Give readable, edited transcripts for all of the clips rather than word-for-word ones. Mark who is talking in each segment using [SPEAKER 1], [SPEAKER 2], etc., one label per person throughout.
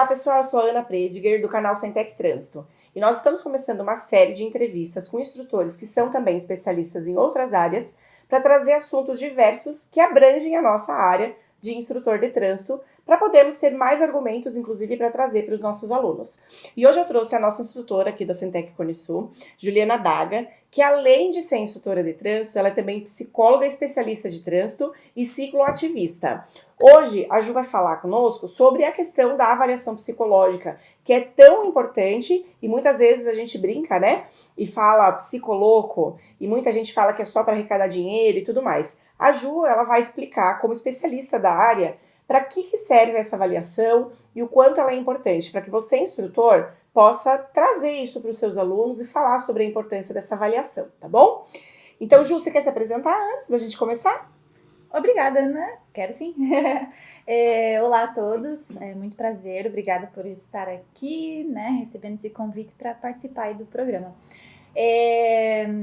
[SPEAKER 1] Olá pessoal, eu sou a Ana Prediger do canal Centec Trânsito e nós estamos começando uma série de entrevistas com instrutores que são também especialistas em outras áreas para trazer assuntos diversos que abrangem a nossa área de instrutor de trânsito para podermos ter mais argumentos, inclusive para trazer para os nossos alunos. E hoje eu trouxe a nossa instrutora aqui da Centec Cone Sul, Juliana Daga, que além de ser instrutora de trânsito, ela é também psicóloga especialista de trânsito e cicloativista. Hoje a Ju vai falar conosco sobre a questão da avaliação psicológica, que é tão importante e muitas vezes a gente brinca, né? E fala psicoloco e muita gente fala que é só para arrecadar dinheiro e tudo mais. A Ju, ela vai explicar como especialista da área para que serve essa avaliação e o quanto ela é importante, para que você, instrutor, possa trazer isso para os seus alunos e falar sobre a importância dessa avaliação, tá bom? Então, Ju, você quer se apresentar antes da gente começar?
[SPEAKER 2] Obrigada, Ana. Quero sim. Olá a todos, é muito prazer, obrigada por estar aqui, né, recebendo esse convite para participar aí do programa.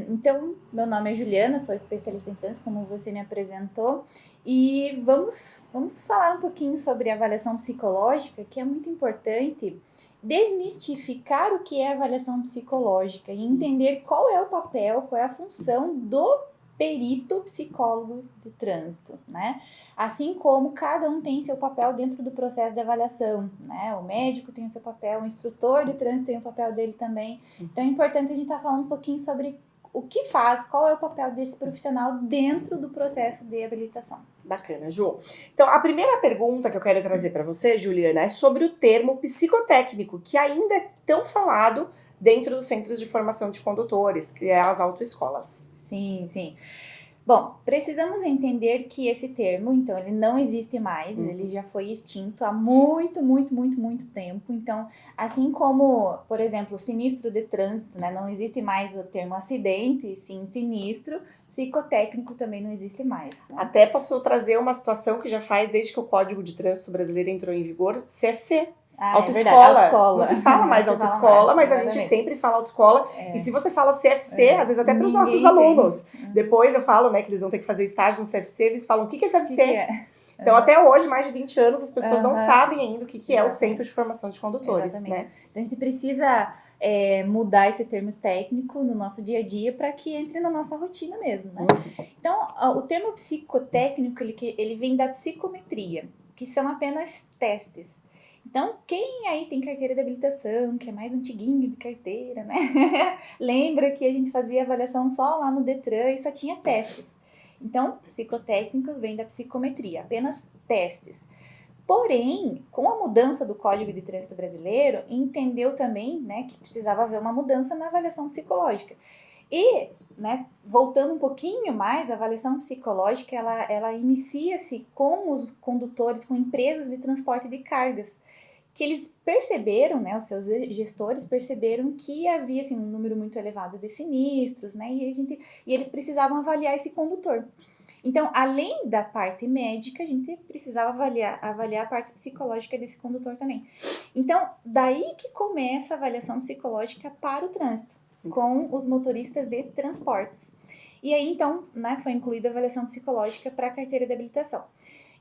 [SPEAKER 2] Então, meu nome é Juliana, sou especialista em trânsito, como você me apresentou, e vamos falar um pouquinho sobre a avaliação psicológica, que é muito importante desmistificar o que é avaliação psicológica e entender qual é o papel, qual é a função do perito psicólogo de trânsito, né? Assim como cada um tem seu papel dentro do processo de avaliação, né? O médico tem o seu papel, o instrutor de trânsito tem o papel dele também. Então é importante a gente estar falando um pouquinho sobre o que faz, qual é o papel desse profissional dentro do processo de habilitação.
[SPEAKER 1] Bacana, Ju. Então, a primeira pergunta que eu quero trazer para você, Juliana, é sobre o termo psicotécnico, que ainda é tão falado dentro dos centros de formação de condutores, que é as autoescolas.
[SPEAKER 2] Sim. Bom, precisamos entender que esse termo, então, ele não existe mais, ele já foi extinto há muito tempo. Então, assim como, por exemplo, sinistro de trânsito, né, não existe mais o termo acidente, sim sinistro, psicotécnico também não existe mais. Né?
[SPEAKER 1] Até posso trazer uma situação que já faz desde que o Código de Trânsito Brasileiro entrou em vigor, CFC. Autoescola.
[SPEAKER 2] Autoescola.
[SPEAKER 1] Não se fala mais autoescola, mas a gente sempre fala autoescola. E se você fala CFC, às vezes até para os nossos alunos. Depois eu falo, né, que eles vão ter que fazer estágio no CFC, eles falam, o que é CFC? Que é? Então, até hoje, mais de 20 anos, as pessoas não sabem ainda o que é o Centro de Formação de Condutores, né?
[SPEAKER 2] Então, a gente precisa mudar esse termo técnico no nosso dia a dia para que entre na nossa rotina mesmo, né? Então, o termo psicotécnico, ele vem da psicometria, que são apenas testes. Então, quem aí tem carteira de habilitação, que é mais antiguinho de carteira, né? Lembra que a gente fazia avaliação só lá no Detran e só tinha testes. Então, psicotécnico vem da psicometria, apenas testes. Porém, com a mudança do Código de Trânsito Brasileiro, entendeu também, né, que precisava haver uma mudança na avaliação psicológica. E, né, voltando um pouquinho mais, a avaliação psicológica, ela inicia-se com os condutores, com empresas de transporte de cargas, que eles perceberam, né, os seus gestores perceberam que havia assim, um número muito elevado de sinistros, né, e eles precisavam avaliar esse condutor. Então, além da parte médica, a gente precisava avaliar a parte psicológica desse condutor também. Então, daí que começa a avaliação psicológica para o trânsito, com os motoristas de transportes. E aí, então, né, foi incluída a avaliação psicológica para a carteira de habilitação.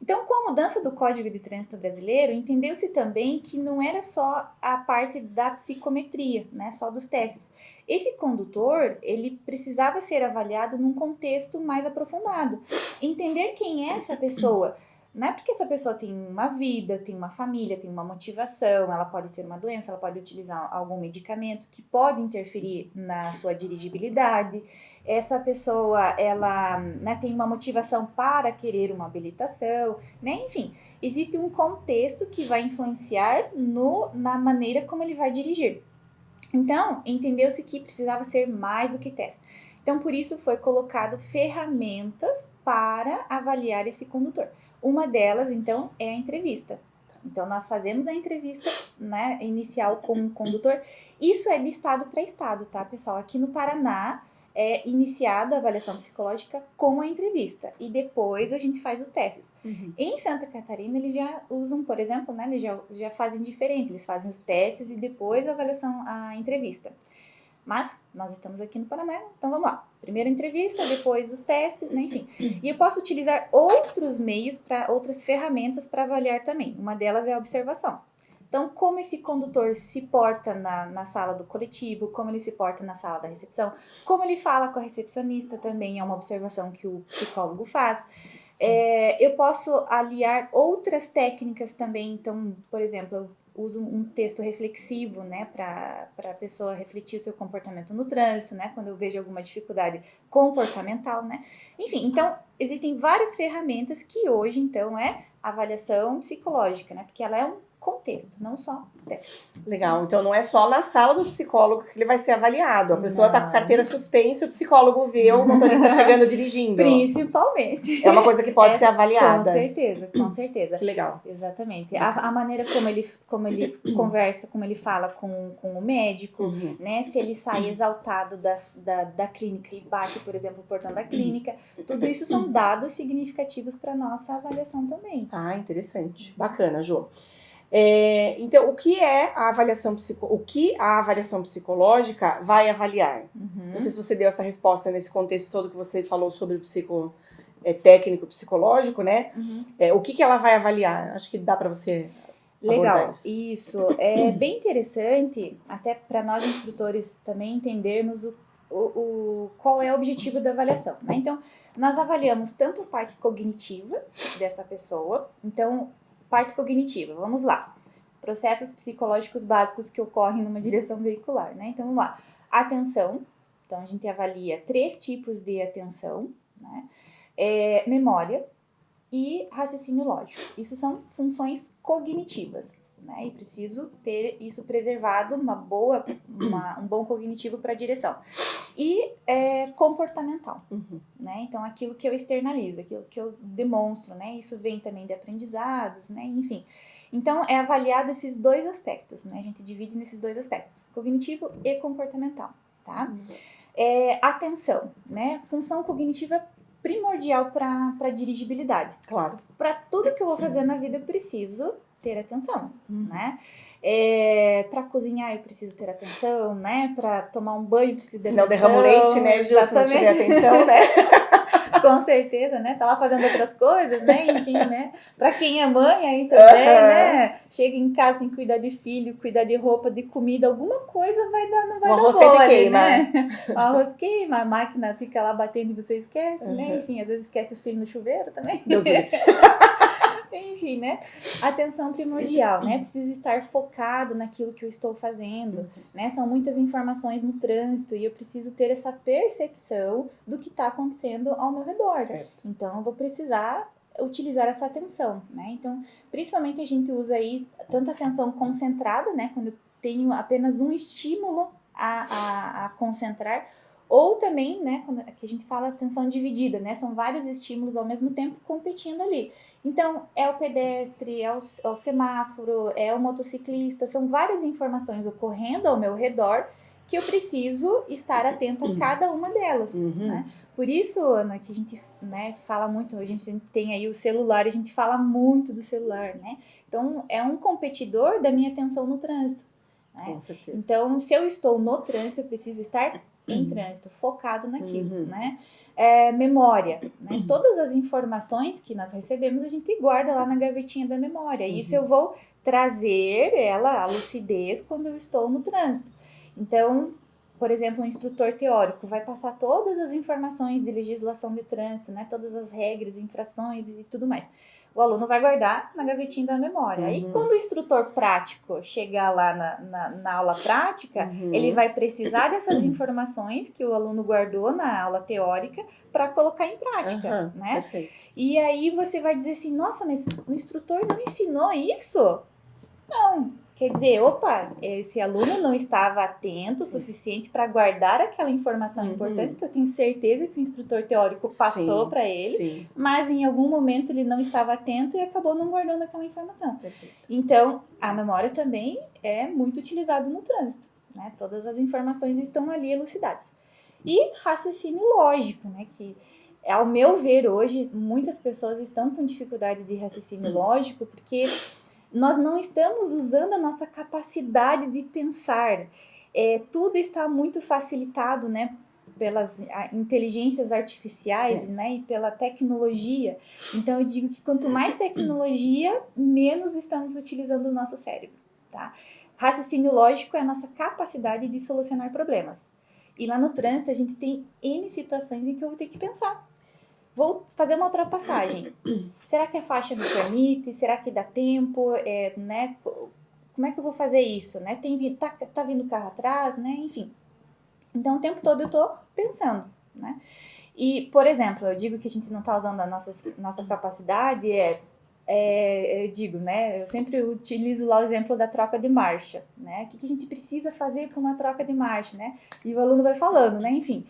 [SPEAKER 2] Então, com a mudança do Código de Trânsito Brasileiro, entendeu-se também que não era só a parte da psicometria, né, só dos testes. Esse condutor, ele precisava ser avaliado num contexto mais aprofundado. Entender quem é essa pessoa. Não é porque essa pessoa tem uma vida, tem uma família, tem uma motivação, ela pode ter uma doença, ela pode utilizar algum medicamento que pode interferir na sua dirigibilidade. Essa pessoa, ela, né, tem uma motivação para querer uma habilitação, né? Enfim, existe um contexto que vai influenciar na maneira como ele vai dirigir. Então, entendeu-se que precisava ser mais do que teste. Então, por isso foi colocado ferramentas para avaliar esse condutor. Uma delas, então, é a entrevista. Então, nós fazemos a entrevista, né, inicial com o condutor. Isso é de estado para estado, tá, pessoal? Aqui no Paraná, é iniciada a avaliação psicológica com a entrevista. E depois a gente faz os testes. Em Santa Catarina, eles já usam, por exemplo, né, eles já fazem diferente. Eles fazem os testes e depois a avaliação, a entrevista. Mas nós estamos aqui no Paraná, então vamos lá. Primeiro a entrevista, depois os testes, né? Enfim. E eu posso utilizar outros meios, outras ferramentas para avaliar também. Uma delas é a observação. Então, como esse condutor se porta na sala do coletivo, como ele se porta na sala da recepção, como ele fala com a recepcionista também é uma observação que o psicólogo faz. Eu posso aliar outras técnicas também. Então, por exemplo, eu uso um texto reflexivo, né, para a pessoa refletir o seu comportamento no trânsito, né, quando eu vejo alguma dificuldade comportamental, né. Enfim, então, existem várias ferramentas que hoje, então, é avaliação psicológica, né, porque ela é um contexto, não só testes.
[SPEAKER 1] Legal, então não é só na sala do psicólogo que ele vai ser avaliado. A pessoa está com carteira suspensa e o psicólogo vê o motorista chegando dirigindo.
[SPEAKER 2] Principalmente.
[SPEAKER 1] É uma coisa que pode ser avaliada.
[SPEAKER 2] Com certeza.
[SPEAKER 1] Que legal.
[SPEAKER 2] Exatamente. A maneira como ele conversa, como ele fala com o médico, né? Se ele sai exaltado da clínica e bate, por exemplo, o portão da clínica. Tudo isso são dados significativos para nossa avaliação também.
[SPEAKER 1] Ah, interessante. Bacana, Jô. Então, o que a avaliação psicológica vai avaliar? Não sei se você deu essa resposta nesse contexto todo que você falou sobre o técnico psicológico, né? O que ela vai avaliar? Acho que dá para você abordar
[SPEAKER 2] isso. É bem interessante, até para nós instrutores também entendermos qual é o objetivo da avaliação, né? Então, nós avaliamos tanto a parte cognitiva dessa pessoa. Então, parte cognitiva, vamos lá. Processos psicológicos básicos que ocorrem numa direção veicular, né? Então, vamos lá. Atenção. Então, a gente avalia 3 tipos de atenção, né? Memória e raciocínio lógico. Isso são funções cognitivas, né? E preciso ter isso preservado, um bom cognitivo para a direção. E comportamental, né? Então, aquilo que eu externalizo, aquilo que eu demonstro, né? Isso vem também de aprendizados, né? Enfim. Então, é avaliado esses 2 aspectos, né? A gente divide nesses 2 aspectos, cognitivo e comportamental, tá? Atenção, né? Função cognitiva primordial para dirigibilidade.
[SPEAKER 1] Claro.
[SPEAKER 2] Para tudo que eu vou fazer na vida, eu preciso ter atenção, né? Para cozinhar, eu preciso ter atenção, né? Para tomar um banho, eu preciso ter atenção.
[SPEAKER 1] Senão derramo leite, né, Ju, se não tiver atenção, né?
[SPEAKER 2] Com certeza, né? Tá lá fazendo outras coisas, né? Enfim, né? Pra quem é mãe aí também, né? Chega em casa, tem que cuidar de filho, cuidar de roupa, de comida, alguma coisa não vai dar boa, né? O arroz queima, a máquina fica lá batendo e você esquece, né? Enfim, às vezes esquece o filho no chuveiro também.
[SPEAKER 1] Deus livre.
[SPEAKER 2] Enfim, né? Atenção primordial, né? Preciso estar focado naquilo que eu estou fazendo, né? São muitas informações no trânsito e eu preciso ter essa percepção do que está acontecendo ao meu redor.
[SPEAKER 1] Certo.
[SPEAKER 2] Então, eu vou precisar utilizar essa atenção, né? Então, principalmente a gente usa aí tanto a atenção concentrada, né? Quando eu tenho apenas um estímulo a concentrar, ou também, né, quando que a gente fala atenção dividida, né, são vários estímulos ao mesmo tempo competindo ali. Então, é o pedestre, é o semáforo, é o motociclista, são várias informações ocorrendo ao meu redor que eu preciso estar atento a cada uma delas, né? Por isso, Ana, que a gente, né, fala muito, a gente tem aí o celular, a gente fala muito do celular, né? Então, é um competidor da minha atenção no trânsito, né?
[SPEAKER 1] Com certeza.
[SPEAKER 2] Então, se eu estou no trânsito, eu preciso estar em trânsito, focado naquilo, né? Memória, né? Todas as informações que nós recebemos, a gente guarda lá na gavetinha da memória. Isso eu vou trazer ela, a lucidez, quando eu estou no trânsito. Então, por exemplo, um instrutor teórico vai passar todas as informações de legislação de trânsito, né? Todas as regras, infrações e tudo mais. O aluno vai guardar na gavetinha da memória. Aí, quando o instrutor prático chegar lá na aula prática, ele vai precisar dessas informações que o aluno guardou na aula teórica para colocar em prática, né?
[SPEAKER 1] Perfeito.
[SPEAKER 2] E aí você vai dizer assim, nossa, mas o instrutor não ensinou isso? Não. Quer dizer, esse aluno não estava atento o suficiente para guardar aquela informação importante, que eu tenho certeza que o instrutor teórico passou para ele, mas em algum momento ele não estava atento e acabou não guardando aquela informação.
[SPEAKER 1] Perfeito.
[SPEAKER 2] Então, a memória também é muito utilizada no trânsito, né? Todas as informações estão ali elucidadas. E raciocínio lógico, né? Que, ao meu ver, hoje, muitas pessoas estão com dificuldade de raciocínio lógico, porque nós não estamos usando a nossa capacidade de pensar. Tudo está muito facilitado, né, pelas inteligências artificiais, né, e pela tecnologia. Então, eu digo que quanto mais tecnologia, menos estamos utilizando o nosso cérebro. tá? Raciocínio lógico é a nossa capacidade de solucionar problemas. E lá no trânsito a gente tem N situações em que eu vou ter que pensar. Vou fazer uma ultrapassagem. Será que a faixa me permite? Será que dá tempo? Né? Como é que eu vou fazer isso? Né? Tá vindo carro atrás, né? Enfim. Então, o tempo todo eu tô pensando, né? E, por exemplo, eu digo que a gente não tá usando a nossa capacidade, eu digo, né? Eu sempre utilizo lá o exemplo da troca de marcha, né? O que a gente precisa fazer para uma troca de marcha, né? E o aluno vai falando, né? Enfim.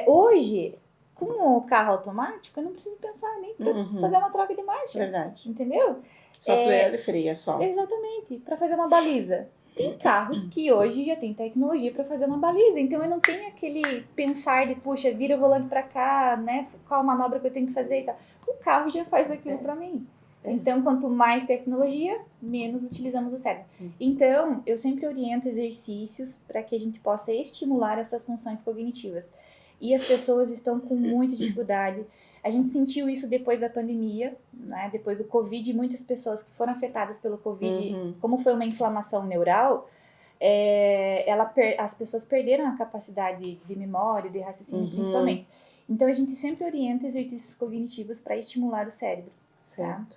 [SPEAKER 2] Hoje, com o carro automático, eu não preciso pensar nem para fazer uma troca de marcha.
[SPEAKER 1] Verdade.
[SPEAKER 2] Entendeu?
[SPEAKER 1] Só acelera e freia só.
[SPEAKER 2] Exatamente. Para fazer uma baliza. Tem carros que hoje já tem tecnologia para fazer uma baliza. Então, eu não tenho aquele pensar de, puxa, vira o volante para cá, né? Qual manobra que eu tenho que fazer e tal. O carro já faz aquilo para mim. Então, quanto mais tecnologia, menos utilizamos o cérebro. Então, eu sempre oriento exercícios para que a gente possa estimular essas funções cognitivas. E as pessoas estão com muita dificuldade. A gente sentiu isso depois da pandemia, né? Depois do Covid, muitas pessoas que foram afetadas pelo Covid, como foi uma inflamação neural, as pessoas perderam a capacidade de memória, de raciocínio, principalmente. Então, a gente sempre orienta exercícios cognitivos para estimular o cérebro.
[SPEAKER 1] Certo.
[SPEAKER 2] Tá?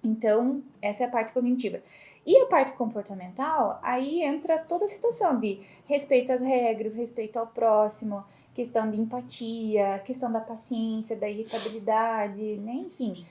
[SPEAKER 2] Então, essa é a parte cognitiva. E a parte comportamental, aí entra toda a situação de respeito às regras, respeito ao próximo, questão de empatia, questão da paciência, da irritabilidade, né? Enfim,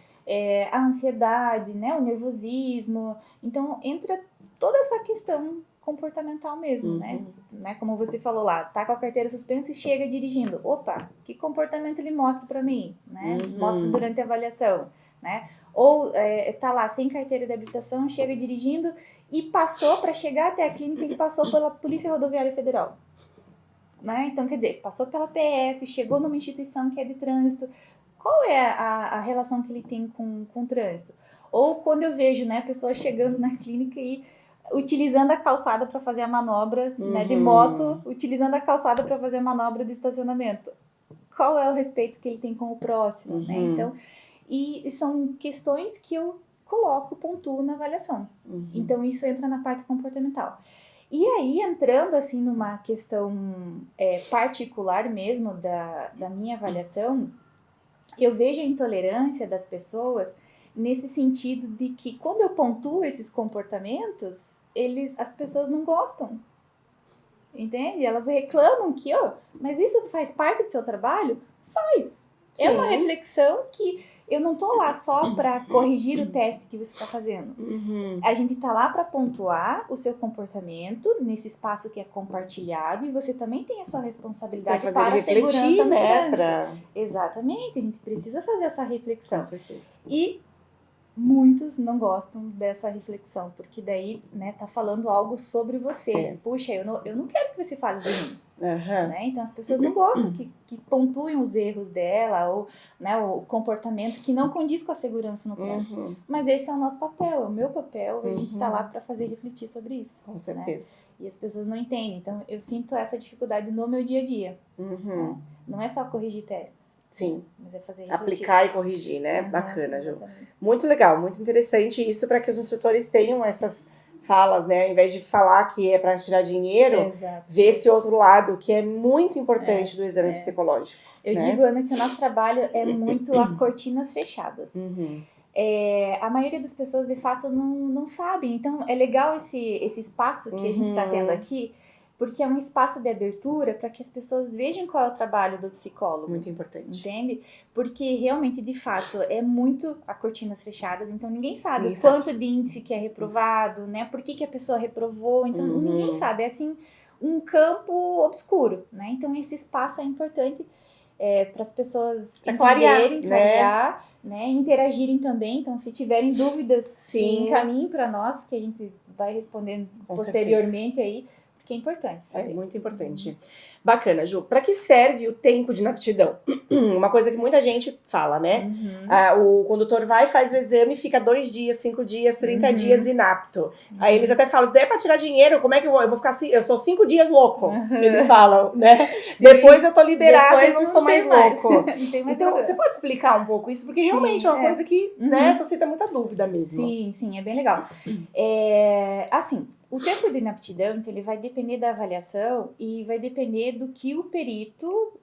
[SPEAKER 2] a ansiedade, né? O nervosismo. Então, entra toda essa questão comportamental mesmo, né? Como você falou lá, tá com a carteira suspensa e chega dirigindo. Opa, que comportamento ele mostra para mim, né? Mostra durante a avaliação, né? Ou tá lá sem carteira de habilitação, chega dirigindo e passou para chegar até a clínica e passou pela Polícia Rodoviária Federal. Né? Então, quer dizer, passou pela PF, chegou numa instituição que é de trânsito. Qual é a relação que ele tem com o trânsito? Ou quando eu vejo, né, pessoas chegando na clínica e utilizando a calçada para fazer a manobra, né, de moto, utilizando a calçada para fazer a manobra de estacionamento. Qual é o respeito que ele tem com o próximo? Né? Então, e são questões que eu pontuo na avaliação. Então, isso entra na parte comportamental. E aí, entrando assim numa questão particular mesmo da minha avaliação, eu vejo a intolerância das pessoas nesse sentido de que quando eu pontuo esses comportamentos, as pessoas não gostam. Entende? Elas reclamam que, mas isso faz parte do seu trabalho? Faz. Sim. É uma reflexão que eu não tô lá só para corrigir o teste que você está fazendo. A gente tá lá para pontuar o seu comportamento nesse espaço que é compartilhado e você também tem a sua responsabilidade para a segurança no trânsito. Exatamente, a gente precisa fazer essa reflexão.
[SPEAKER 1] Com certeza.
[SPEAKER 2] E muitos não gostam dessa reflexão, porque daí, né, tá falando algo sobre você. Puxa, eu não quero que você fale de mim. Né? Então, as pessoas não gostam que pontuem os erros dela ou, né, o comportamento que não condiz com a segurança no trânsito. Mas esse é o nosso papel, é o meu papel, a gente tá lá para fazer refletir sobre isso.
[SPEAKER 1] Com certeza.
[SPEAKER 2] Né? E as pessoas não entendem. Então, eu sinto essa dificuldade no meu dia a dia. Né? Não é só corrigir testes.
[SPEAKER 1] Sim.
[SPEAKER 2] Mas é fazer
[SPEAKER 1] aplicar e corrigir, né? Bacana, Ju. Muito legal, muito interessante isso para que os instrutores tenham essas falas, né? Ao invés de falar que é para tirar dinheiro, ver esse outro lado que é muito importante do exame psicológico.
[SPEAKER 2] Eu digo, Ana, que o nosso trabalho é muito a cortinas fechadas. A maioria das pessoas, de fato, não sabem. Então, é legal esse espaço que a gente está tendo aqui, porque é um espaço de abertura para que as pessoas vejam qual é o trabalho do psicólogo.
[SPEAKER 1] Muito importante.
[SPEAKER 2] Entende? Porque realmente, de fato, é muito a cortinas fechadas, então ninguém sabe quanto de índice que é reprovado, né? Por que a pessoa reprovou, então ninguém sabe. É assim, um campo obscuro, né? Então esse espaço é importante para as pessoas entenderem, clarear, né? Interagirem também. Então, se tiverem dúvidas, encaminhem para nós, que a gente vai respondendo posteriormente aí. que é importante saber.
[SPEAKER 1] É muito importante. Bacana, Ju. Para que serve o tempo de inaptidão? Uma coisa que muita gente fala, né? O condutor vai, faz o exame, fica 2 dias, 5 dias, 30 dias inapto. Aí eles até falam, se der pra tirar dinheiro, como é que eu vou? Eu vou ficar assim, eu sou 5 dias louco. Eles falam, né?
[SPEAKER 2] Sim.
[SPEAKER 1] Depois eu tô liberado e não sou mais
[SPEAKER 2] mais.
[SPEAKER 1] louco.
[SPEAKER 2] Não tem mais
[SPEAKER 1] Então,
[SPEAKER 2] problema.
[SPEAKER 1] você pode explicar um pouco isso? Porque realmente é uma coisa que, né, suscita muita dúvida mesmo.
[SPEAKER 2] Sim, é bem legal. Assim, o tempo de inaptidão, então, ele vai depender da avaliação e vai depender do que o perito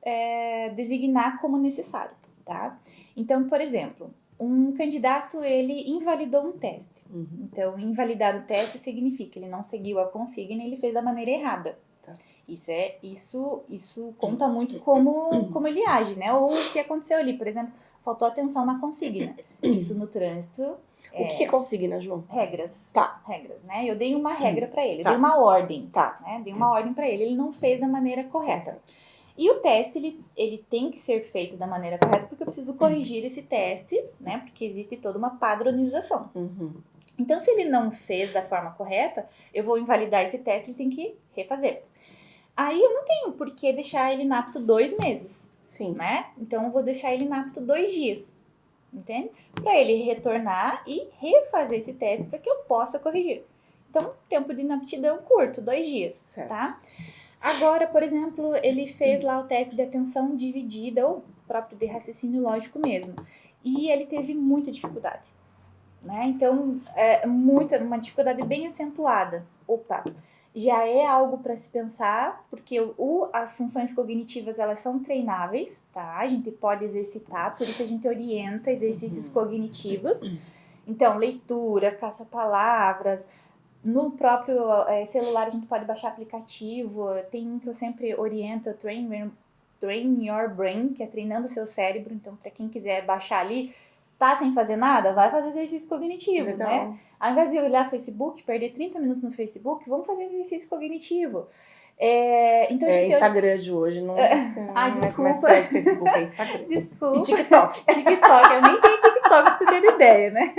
[SPEAKER 2] designar como necessário, tá? Então, por exemplo, um candidato, ele invalidou um teste. Então, invalidar o teste significa que ele não seguiu a consigna e ele fez da maneira errada.
[SPEAKER 1] Tá.
[SPEAKER 2] Isso conta muito como ele age, né? Ou o que aconteceu ali, por exemplo, faltou atenção na consigna. Isso no trânsito...
[SPEAKER 1] O que é consigna, Ju?
[SPEAKER 2] Regras.
[SPEAKER 1] Tá.
[SPEAKER 2] Regras, né? Eu dei uma regra pra ele,
[SPEAKER 1] Tá.
[SPEAKER 2] dei uma ordem.
[SPEAKER 1] Tá.
[SPEAKER 2] Né? Dei uma ordem pra ele, ele não fez da maneira correta. E o teste, ele tem que ser feito da maneira correta, porque eu preciso corrigir esse teste, né? Porque existe toda uma padronização. Então, se ele não fez da forma correta, eu vou invalidar esse teste, ele tem que refazer. Aí eu não tenho por que deixar ele inapto 2 meses.
[SPEAKER 1] Sim.
[SPEAKER 2] Né? Então, eu vou deixar ele inapto 2 dias. Entende? Para ele retornar e refazer esse teste para que eu possa corrigir. Então, tempo de inaptidão curto, 2 dias,
[SPEAKER 1] certo.
[SPEAKER 2] Tá? Agora, por exemplo, ele fez lá o teste de atenção dividida, ou próprio de raciocínio lógico mesmo, e ele teve muita dificuldade, né? Então, uma dificuldade bem acentuada. Opa! Já é algo para se pensar, porque as funções cognitivas, elas são treináveis, tá? A gente pode exercitar, por isso a gente orienta exercícios cognitivos. Então, leitura, caça-palavras, no próprio celular a gente pode baixar aplicativo, tem um que eu sempre oriento, Train Your Brain, que é treinando o seu cérebro, então para quem quiser baixar ali, tá sem fazer nada, vai fazer exercício cognitivo,
[SPEAKER 1] Legal.
[SPEAKER 2] né? Ao invés de olhar Facebook, perder 30 minutos no Facebook, vamos fazer exercício cognitivo. Então,
[SPEAKER 1] Instagram de hoje, não é mais tarde Facebook, é Instagram.
[SPEAKER 2] Desculpa.
[SPEAKER 1] E TikTok.
[SPEAKER 2] Eu nem tenho TikTok pra você ter ideia, né?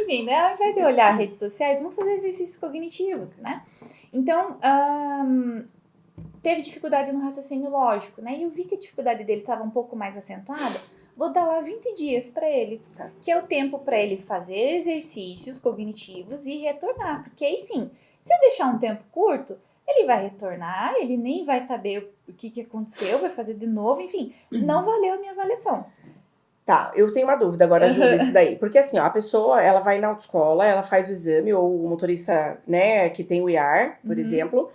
[SPEAKER 2] Enfim, né? Ao invés de olhar redes sociais, vamos fazer exercícios cognitivos, né? Então, teve dificuldade no raciocínio lógico, né? E eu vi que a dificuldade dele estava um pouco mais acentuada. Vou dar lá 20 dias para ele,
[SPEAKER 1] tá.
[SPEAKER 2] Que é o tempo para ele fazer exercícios cognitivos e retornar. Porque aí sim, se eu deixar um tempo curto, ele vai retornar, ele nem vai saber o que aconteceu, vai fazer de novo, enfim, não valeu a minha avaliação.
[SPEAKER 1] Tá, eu tenho uma dúvida agora, Ju, disso daí. Porque assim, ó, a pessoa, ela vai na autoescola, ela faz o exame, ou o motorista, né, que tem o IAR, por exemplo,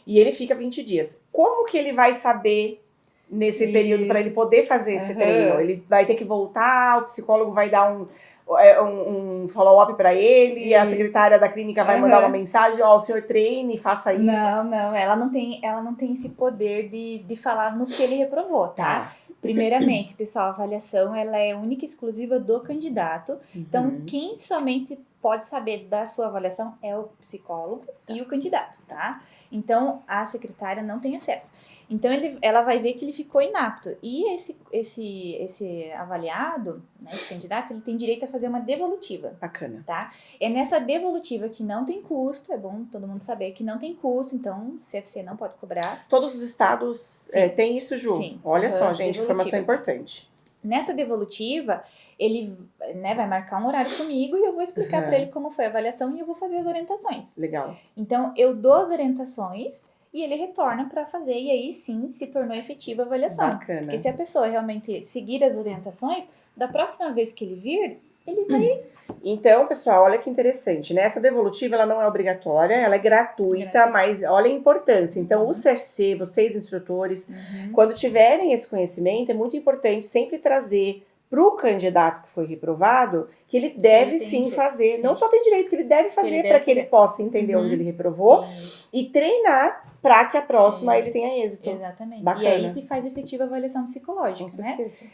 [SPEAKER 1] e ele fica 20 dias. Como que ele vai saber nesse período para ele poder fazer esse treino? Ele vai ter que voltar, o psicólogo vai dar um follow-up para ele, e a secretária da clínica vai mandar uma mensagem, ó, o senhor treine, faça isso.
[SPEAKER 2] Não, ela não tem esse poder de falar no que ele reprovou, tá? Primeiramente, pessoal, a avaliação, ela é única e exclusiva do candidato. Então, quem somente pode saber da sua avaliação é o psicólogo e o candidato, tá? Então, a secretária não tem acesso. Então, ela vai ver que ele ficou inapto. E esse avaliado, né, esse candidato, ele tem direito a fazer uma devolutiva.
[SPEAKER 1] Bacana.
[SPEAKER 2] Tá? É nessa devolutiva que não tem custo, é bom todo mundo saber que não tem custo, então o CFC não pode cobrar.
[SPEAKER 1] Todos os estados têm isso, Ju?
[SPEAKER 2] Sim.
[SPEAKER 1] Olha só, gente, informação importante.
[SPEAKER 2] Nessa devolutiva, ele, né, vai marcar um horário comigo e eu vou explicar para ele como foi a avaliação e eu vou fazer as orientações.
[SPEAKER 1] Legal.
[SPEAKER 2] Então, eu dou as orientações e ele retorna para fazer, e aí sim se tornou efetiva a avaliação.
[SPEAKER 1] Bacana.
[SPEAKER 2] Porque se a pessoa realmente seguir as orientações, da próxima vez que ele vir, ele vai...
[SPEAKER 1] Então, pessoal, olha que interessante, né? Essa devolutiva, ela não é obrigatória, ela é gratuita, mas olha a importância. Então, o CFC, vocês instrutores, quando tiverem esse conhecimento, é muito importante sempre trazer para o candidato que foi reprovado, que ele deve sim fazer. Sim. Não só tem direito, que ele deve fazer para que ele possa entender onde ele reprovou e treinar para que a próxima ele tenha êxito.
[SPEAKER 2] Exatamente.
[SPEAKER 1] Bacana.
[SPEAKER 2] E aí se faz efetiva a avaliação psicológica,
[SPEAKER 1] Com certeza.
[SPEAKER 2] né?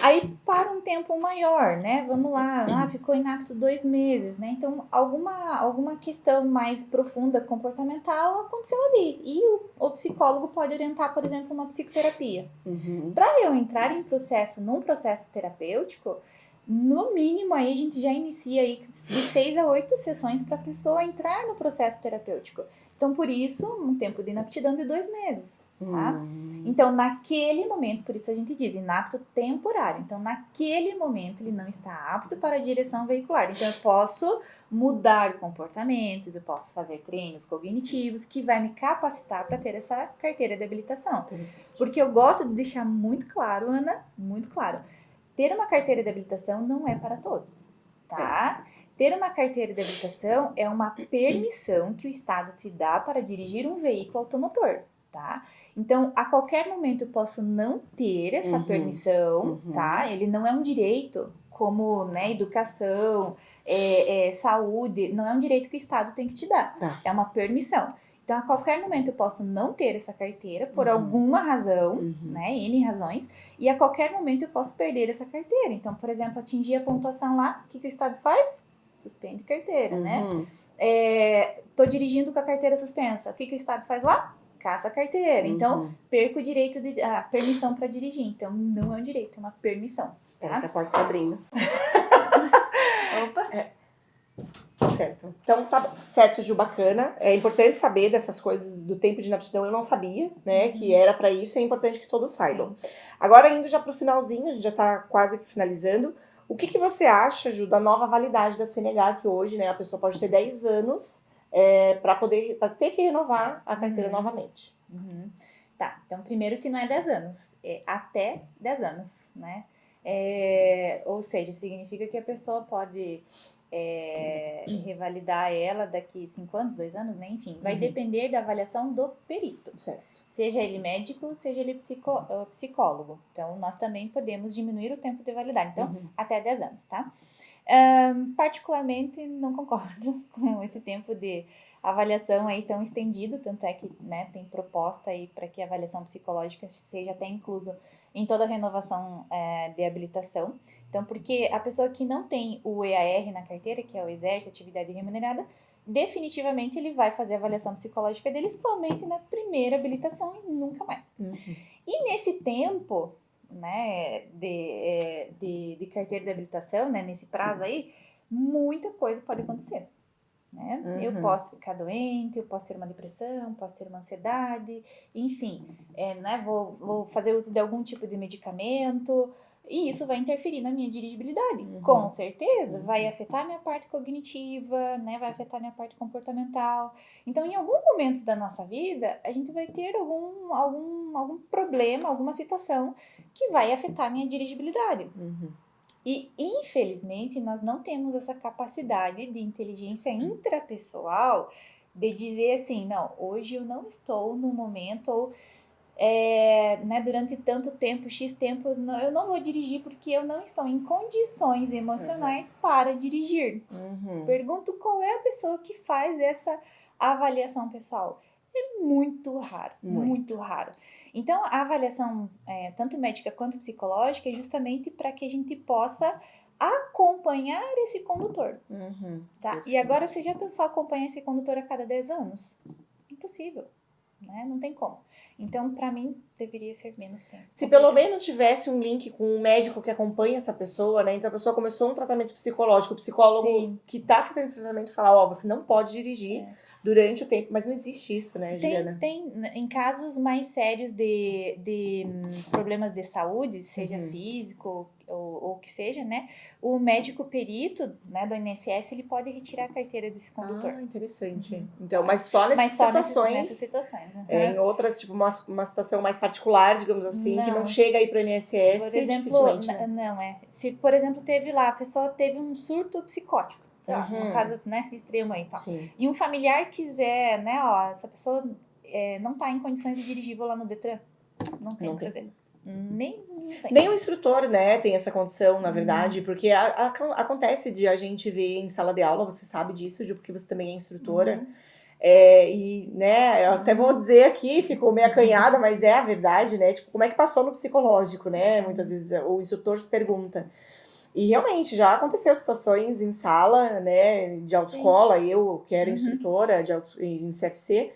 [SPEAKER 2] Aí para um tempo maior, né? Vamos lá, ficou inapto 2 meses, né? Então, alguma questão mais profunda, comportamental, aconteceu ali. E o psicólogo pode orientar, por exemplo, uma psicoterapia. Para eu entrar num processo terapêutico, no mínimo aí a gente já inicia aí de 6 a 8 sessões para a pessoa entrar no processo terapêutico. Então, por isso, um tempo de inaptidão de 2 meses, tá? Então, naquele momento, por isso a gente diz inapto temporário. Então, naquele momento, ele não está apto para a direção veicular. Então, eu posso mudar comportamentos, eu posso fazer treinos cognitivos que vai me capacitar para ter essa carteira de habilitação. Porque eu gosto de deixar muito claro, Ana, muito claro. Ter uma carteira de habilitação não é para todos, tá? Ter uma carteira de habilitação é uma permissão que o Estado te dá para dirigir um veículo automotor, tá? Então, a qualquer momento eu posso não ter essa permissão, tá? Ele não é um direito como, né, educação, saúde, não é um direito que o Estado tem que te dar.
[SPEAKER 1] Tá.
[SPEAKER 2] É uma permissão. Então, a qualquer momento eu posso não ter essa carteira por alguma razão, né, N razões, e a qualquer momento eu posso perder essa carteira. Então, por exemplo, atingir a pontuação lá, o que o Estado faz? Suspende carteira, né? Tô dirigindo com a carteira suspensa, o que o Estado faz lá? Caça a carteira. Então, perco o direito de a permissão para dirigir. Então, não é um direito, é uma permissão.
[SPEAKER 1] Pera que a porta tá abrindo.
[SPEAKER 2] Opa!
[SPEAKER 1] Certo. Então, tá certo, Ju, bacana. É importante saber dessas coisas do tempo de inaptidão. Eu não sabia, né, que era para isso. É importante que todos saibam. Sim. Agora, indo já pro finalzinho, a gente já tá quase que finalizando. O que você acha, Ju, da nova validade da CNH, que hoje, né, a pessoa pode ter 10 anos para ter que renovar a carteira novamente?
[SPEAKER 2] Tá, então primeiro que não é 10 anos, é até 10 anos, né? Ou seja, significa que a pessoa pode revalidar ela daqui 5 anos, 2 anos, né? Enfim, vai depender da avaliação do perito.
[SPEAKER 1] Certo.
[SPEAKER 2] Seja ele médico, seja ele psicólogo. Então, nós também podemos diminuir o tempo de validade. Então, até 10 anos, tá? Particularmente, não concordo com esse tempo de avaliação aí tão estendido, tanto é que, né, tem proposta aí para que a avaliação psicológica seja até incluso em toda a renovação de habilitação. Então, porque a pessoa que não tem o EAR na carteira, que é o Exerce Atividade Remunerada, definitivamente ele vai fazer a avaliação psicológica dele somente na primeira habilitação e nunca mais. E nesse tempo, né, de carteira de habilitação, né, nesse prazo aí, muita coisa pode acontecer. Né? Eu posso ficar doente, eu posso ter uma depressão, posso ter uma ansiedade, enfim, né, vou fazer uso de algum tipo de medicamento, e isso vai interferir na minha dirigibilidade. Com certeza, vai afetar minha parte cognitiva, né, vai afetar minha parte comportamental. Então, em algum momento da nossa vida, a gente vai ter algum problema, alguma situação que vai afetar minha dirigibilidade. E, infelizmente, nós não temos essa capacidade de inteligência intrapessoal de dizer assim, não, hoje eu não estou no momento, ou né, durante tanto tempo, X tempo, eu não vou dirigir porque eu não estou em condições emocionais para dirigir. Pergunto qual é a pessoa que faz essa avaliação pessoal. É muito raro, muito raro. Então, a avaliação, tanto médica quanto psicológica, é justamente para que a gente possa acompanhar esse condutor. Tá? E agora, você já pensou acompanhar esse condutor a cada 10 anos? Impossível. Né? Não tem como. Então, para mim, deveria ser menos tempo.
[SPEAKER 1] Se pelo menos tivesse um link com um médico que acompanha essa pessoa, né? Então a pessoa começou um tratamento psicológico, o psicólogo que tá fazendo esse tratamento fala, você não pode dirigir durante o tempo, mas não existe isso, né, Juliana?
[SPEAKER 2] Tem em casos mais sérios de problemas de saúde, seja físico ou que seja, né, o médico perito, né, do INSS, ele pode retirar a carteira desse condutor.
[SPEAKER 1] Interessante. Então, mas só nessas situações.
[SPEAKER 2] Nessas situações.
[SPEAKER 1] Em outras, tipo, uma situação mais particular, digamos assim, que não chega aí pro INSS,
[SPEAKER 2] por exemplo,
[SPEAKER 1] dificilmente, né?
[SPEAKER 2] Se, por exemplo, teve lá, a pessoa teve um surto psicótico, no caso, né, extremo aí e tal. E um familiar quiser, né, essa pessoa não tá em condições de dirigir, vou lá no Detran. Não tem o que fazer. Nem
[SPEAKER 1] o instrutor, né, tem essa condição, na verdade, porque acontece de a gente ver em sala de aula, você sabe disso, Ju, porque você também é instrutora, e, né, eu até vou dizer aqui, ficou meio acanhada, mas é a verdade, né, tipo, como é que passou no psicológico, né, muitas vezes o instrutor se pergunta. E realmente já aconteceu situações em sala, né, de autoescola, eu que era instrutora em CFC,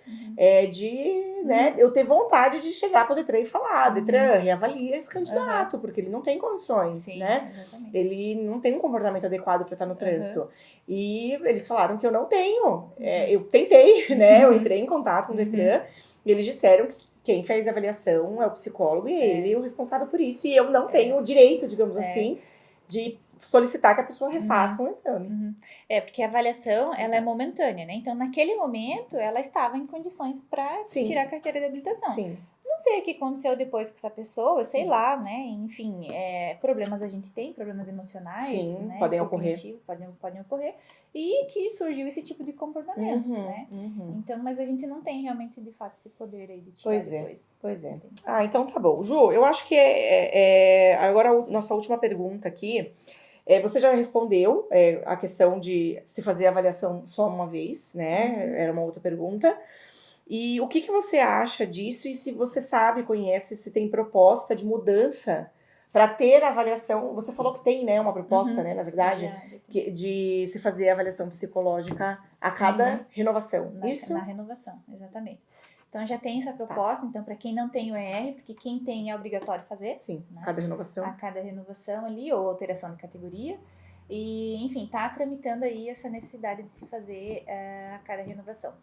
[SPEAKER 1] né, eu ter vontade de chegar pro Detran e falar, Detran, reavalia esse candidato, porque ele não tem condições, né?
[SPEAKER 2] Exatamente.
[SPEAKER 1] Ele não tem um comportamento adequado para estar no trânsito. E eles falaram que eu não tenho. Eu tentei, né, eu entrei em contato com o Detran, e eles disseram que quem fez a avaliação é o psicólogo e ele é o responsável por isso. E eu não tenho o direito, digamos assim, de solicitar que a pessoa refaça um exame.
[SPEAKER 2] Porque a avaliação, ela é momentânea, né? Então, naquele momento, ela estava em condições para tirar a carteira de habilitação.
[SPEAKER 1] Sim.
[SPEAKER 2] Não sei o que aconteceu depois com essa pessoa, sei lá, né? Enfim, problemas a gente tem, problemas emocionais, né?
[SPEAKER 1] Podem ocorrer.
[SPEAKER 2] Podem ocorrer. E que surgiu esse tipo de comportamento, né? Então, mas a gente não tem realmente, de fato, esse poder aí de tirar depois.
[SPEAKER 1] Pois é. Então tá bom. Ju, eu acho que agora a nossa última pergunta aqui. Você já respondeu a questão de se fazer a avaliação só uma vez, né? Era uma outra pergunta. E o que você acha disso e se você sabe, conhece, se tem proposta de mudança para ter a avaliação. Você falou que tem, né, uma proposta, né, na verdade, de se fazer a avaliação psicológica a cada renovação. Isso?
[SPEAKER 2] Na renovação, exatamente. Então já tem essa proposta, então para quem não tem o ER, porque quem tem é obrigatório fazer.
[SPEAKER 1] Sim,
[SPEAKER 2] né?
[SPEAKER 1] cada renovação.
[SPEAKER 2] A cada renovação ali, ou alteração de categoria. E, enfim, tá tramitando aí essa necessidade de se fazer a cada renovação.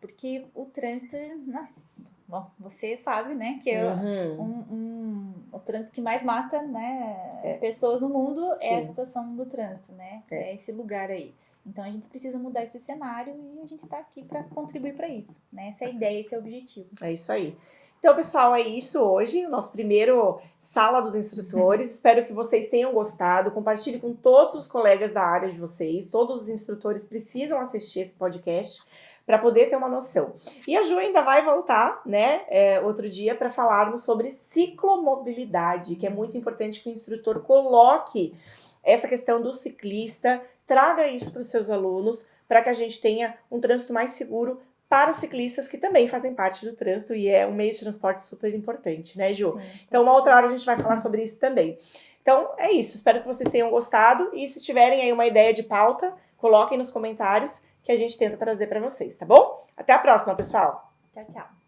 [SPEAKER 2] Porque o trânsito, bom, você sabe, né, que o trânsito que mais mata, né, pessoas no mundo é a situação do trânsito, né, é esse lugar aí. Então a gente precisa mudar esse cenário e a gente está aqui para contribuir para isso, né? Essa é a ideia, esse é o objetivo.
[SPEAKER 1] É isso aí. Então, pessoal, é isso hoje, o nosso primeiro Sala dos Instrutores. Espero que vocês tenham gostado. Compartilhe com todos os colegas da área de vocês. Todos os instrutores precisam assistir esse podcast para poder ter uma noção. E a Ju ainda vai voltar, né, outro dia para falarmos sobre ciclomobilidade, que é muito importante que o instrutor coloque essa questão do ciclista, traga isso para os seus alunos, para que a gente tenha um trânsito mais seguro para os ciclistas que também fazem parte do trânsito e é um meio de transporte super importante, né, Ju? Sim. Então, uma outra hora a gente vai falar sobre isso também. Então, é isso. Espero que vocês tenham gostado e se tiverem aí uma ideia de pauta, coloquem nos comentários que a gente tenta trazer para vocês, tá bom? Até a próxima, pessoal!
[SPEAKER 2] Tchau, tchau!